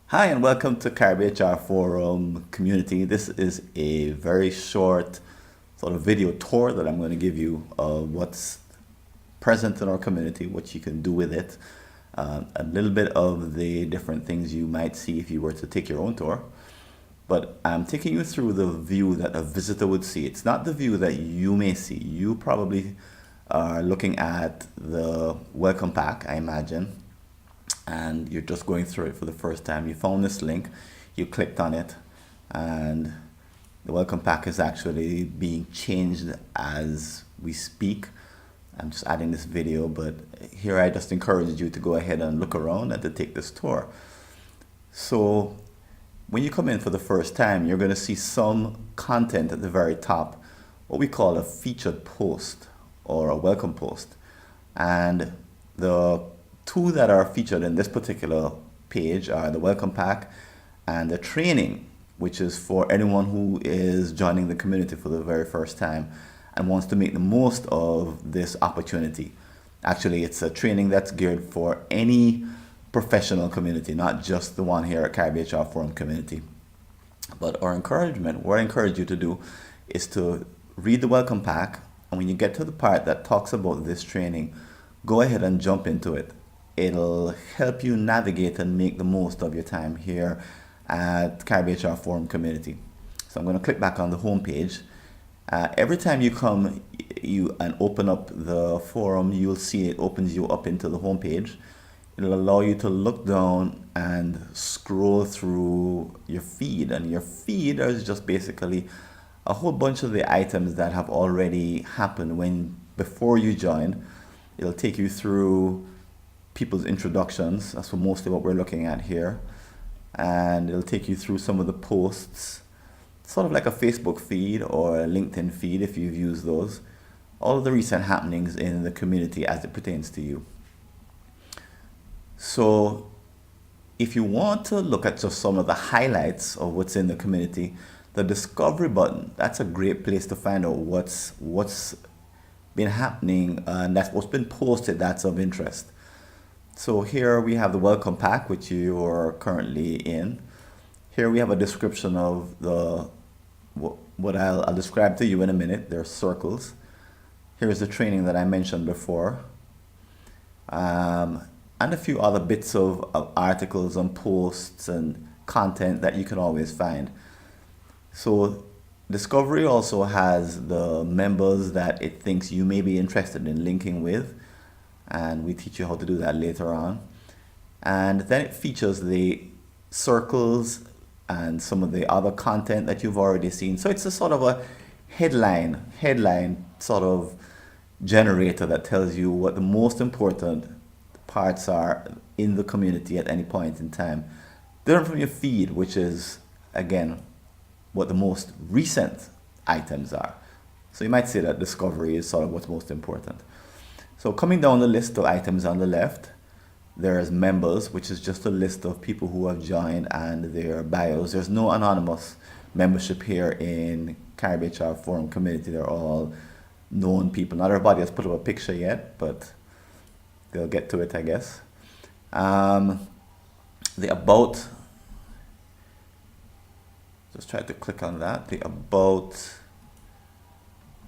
Hi and welcome to CaribHRForum Community. This is a very short sort of video tour that I'm going to give you of what's present in our community, what you can do with it, a little bit of the different things you might see if you were to take your own tour. But I'm taking you through the view that a visitor would see. It's not the view that you may see. You probably are looking at the welcome pack, I imagine, and you're just going through it for the first time. You found this link, you clicked on it, and the welcome pack is actually being changed as we speak. I'm just adding this video, but here I just encourage you to go ahead and look around and to take this tour. So when you come in for the first time, you're going to see some content at the very top, what we call a featured post or a welcome post. And the two that are featured in this particular page are the welcome pack and the training, which is for anyone who is joining the community for the very first time and wants to make the most of this opportunity. Actually, it's a training that's geared for any professional community, not just the one here at CaribHRForum Community. But what I encourage you to do is to read the welcome pack, and when you get to the part that talks about this training, go ahead and jump into it. It'll help you navigate and make the most of your time here at CaribHRForum Community. So I'm going to click back on the home page. Every time you come and open up the forum, you'll see it opens you up into the home page. It'll allow you to look down and scroll through your feed, and your feed is just basically a whole bunch of the items that have already happened before you join. It'll take you through people's introductions. That's mostly what we're looking at here, and it'll take you through some of the posts, sort of like a Facebook feed or a LinkedIn feed if you've used those, all of the recent happenings in the community as it pertains to you. So if you want to look at just some of the highlights of what's in the community, the discovery button, that's a great place to find out what's been happening and that's what's been posted that's of interest. So here we have the welcome pack, which you are currently in. Here we have a description of what I'll describe to you in a minute. There are circles. Here's the training that I mentioned before. And a few other bits of articles and posts and content that you can always find. So Discovery also has the members that it thinks you may be interested in linking with, and we teach you how to do that later on. And then it features the circles and some of the other content that you've already seen. So it's a sort of a headline sort of generator that tells you what the most important parts are in the community at any point in time. Different from your feed, which is, again, what the most recent items are. So you might say that discovery is sort of what's most important. So coming down the list of items on the left, there's members, which is just a list of people who have joined and their bios. There's no anonymous membership here in CaribHRForum Community. They're all known people. Not everybody has put up a picture yet, but they'll get to it, I guess. The about, just try to click on that. The about,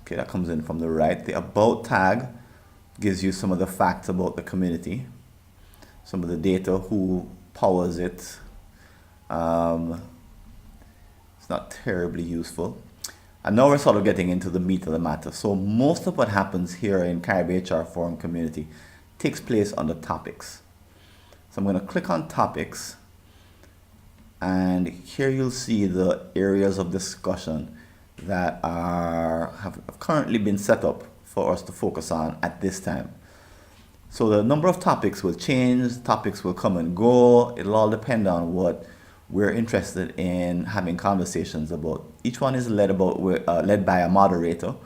okay, that comes in from the right. The about tag gives you some of the facts about the community, some of the data, who powers it. It's not terribly useful. And now we're sort of getting into the meat of the matter. So most of what happens here in CaribHRForum Community takes place under topics. So I'm going to click on topics, and here you'll see the areas of discussion that have currently been set up for us to focus on at this time. So the number of topics will change, topics will come and go. It'll all depend on what we're interested in having conversations about. Each one is led by a moderator.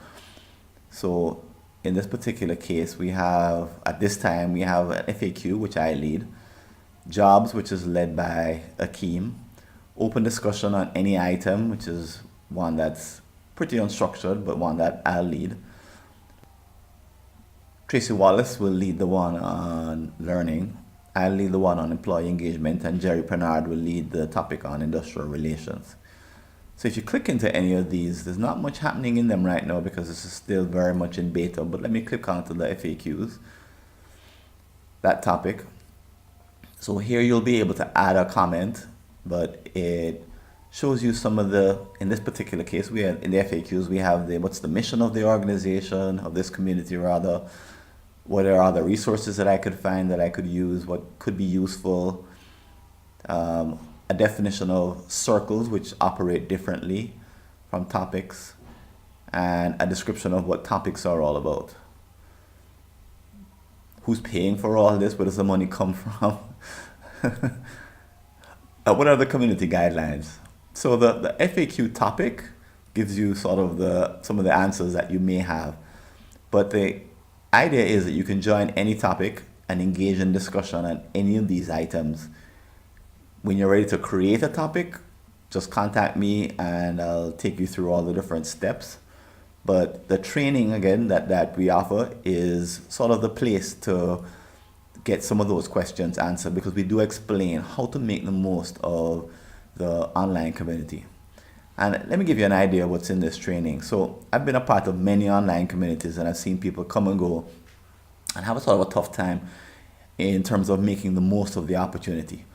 So in this particular case, at this time, we have an FAQ, which I lead, jobs, which is led by Akeem, open discussion on any item, which is one that's pretty unstructured, but one that I'll lead. Tracy Wallace will lead the one on learning, I'll lead the one on employee engagement, and Jerry Pernard will lead the topic on industrial relations. So if you click into any of these, there's not much happening in them right now because this is still very much in beta, but let me click onto the FAQs, that topic. So here you'll be able to add a comment, but it shows you some of the, in this particular case, we have, in the FAQs, we have the, what's the mission of the organization, of this community rather, what are other resources that I could find that I could use, what could be useful, a definition of circles which operate differently from topics, and a description of what topics are all about. Who's paying for all this? Where does the money come from? What are the community guidelines? So the FAQ topic gives you sort of some of the answers that you may have. But the idea is that you can join any topic and engage in discussion on any of these items. When you're ready to create a topic, just contact me and I'll take you through all the different steps. But the training, again, that we offer is sort of the place to get some of those questions answered, because we do explain how to make the most of the online community. And let me give you an idea of what's in this training. So I've been a part of many online communities, and I've seen people come and go and have a sort of a tough time in terms of making the most of the opportunity.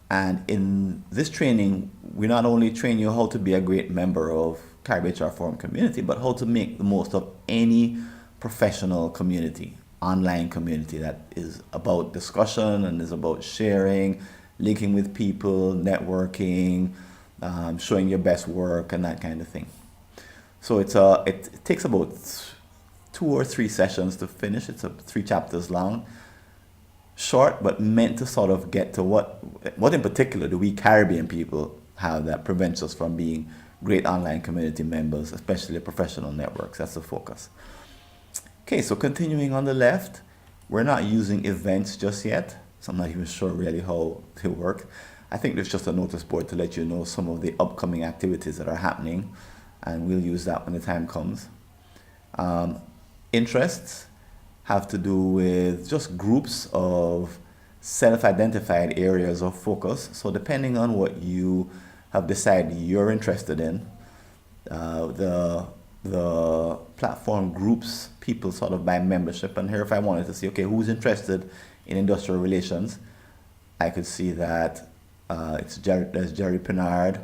And in this training, we not only train you how to be a great member of CaribHRForum Community, but how to make the most of any professional community, online community that is about discussion and is about sharing, linking with people, networking, showing your best work and that kind of thing. So it takes about 2 or 3 sessions to finish. It's 3 chapters long. Short, but meant to sort of get to what in particular do we Caribbean people have that prevents us from being great online community members, especially professional networks. That's the focus. Okay, so continuing on the left, we're not using events just yet, so I'm not even sure really how they work. I think there's just a notice board to let you know some of the upcoming activities that are happening, and we'll use that when the time comes. Interests have to do with just groups of self-identified areas of focus. So depending on what you have decided you're interested in, the platform groups people sort of by membership. And here if I wanted to see, okay, who's interested in industrial relations, I could see that there's Jerry Pernard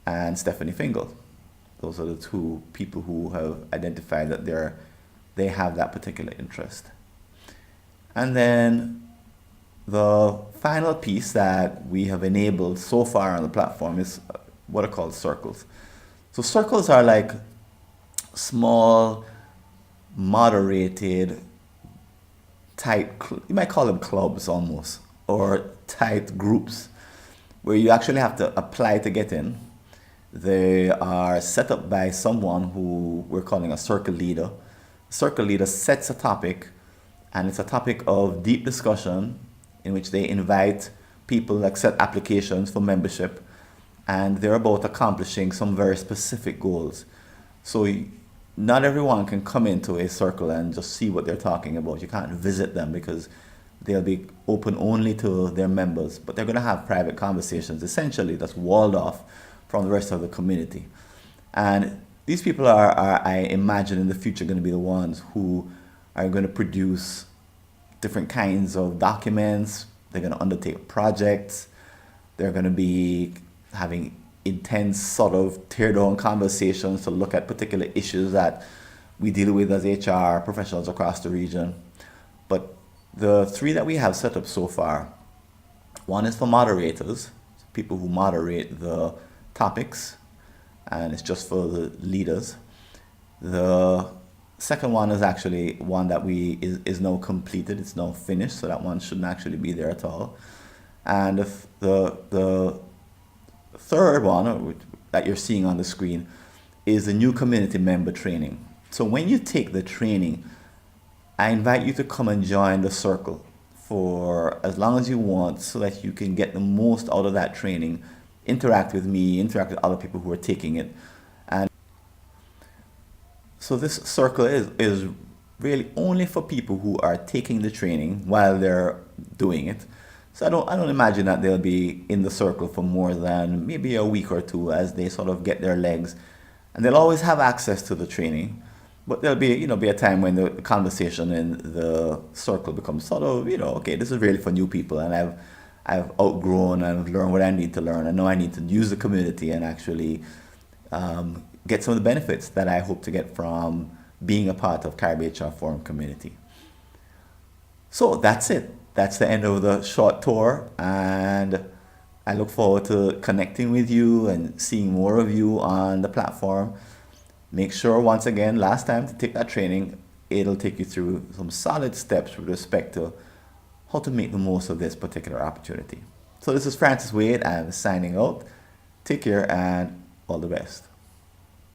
and Stephanie Fingal. Those are the 2 people who have identified that they have that particular interest. And then the final piece that we have enabled so far on the platform is what are called circles. So circles are like small, moderated, tight, you might call them clubs almost, or tight groups, where you actually have to apply to get in. They are set up by someone who we're calling a circle leader. Circle leader sets a topic, and it's a topic of deep discussion in which they invite people, accept applications for membership, and they're about accomplishing some very specific goals. So not everyone can come into a circle and just see what they're talking about. You can't visit them because they'll be open only to their members, but they're going to have private conversations, essentially that's walled off from the rest of the community. And these people are, I imagine, in the future going to be the ones who are going to produce different kinds of documents. They're going to undertake projects. They're going to be having intense sort of tear-down conversations to look at particular issues that we deal with as HR professionals across the region. But the 3 that we have set up so far, one is for moderators, people who moderate the topics, and it's just for the leaders. The second one is actually one that is now completed. It's now finished, so that one shouldn't actually be there at all. And the third one that you're seeing on the screen is the new community member training. So when you take the training, I invite you to come and join the circle for as long as you want, so that you can get the most out of that training, interact with me, interact with other people who are taking it. And so this circle is really only for people who are taking the training while they're doing it. So I don't imagine that they'll be in the circle for more than maybe a week or two as they sort of get their legs, and they'll always have access to the training. But there'll be, be a time when the conversation in the circle becomes sort of, okay, this is really for new people, and I've outgrown and I've learned what I need to learn. I know I need to use the community and actually get some of the benefits that I hope to get from being a part of CaribHRForum Community. So that's it. That's the end of the short tour, and I look forward to connecting with you and seeing more of you on the platform. Make sure, once again, last time to take that training, it'll take you through some solid steps with respect to how to make the most of this particular opportunity. So this is Francis Wade. I'm signing out. Take care and all the best.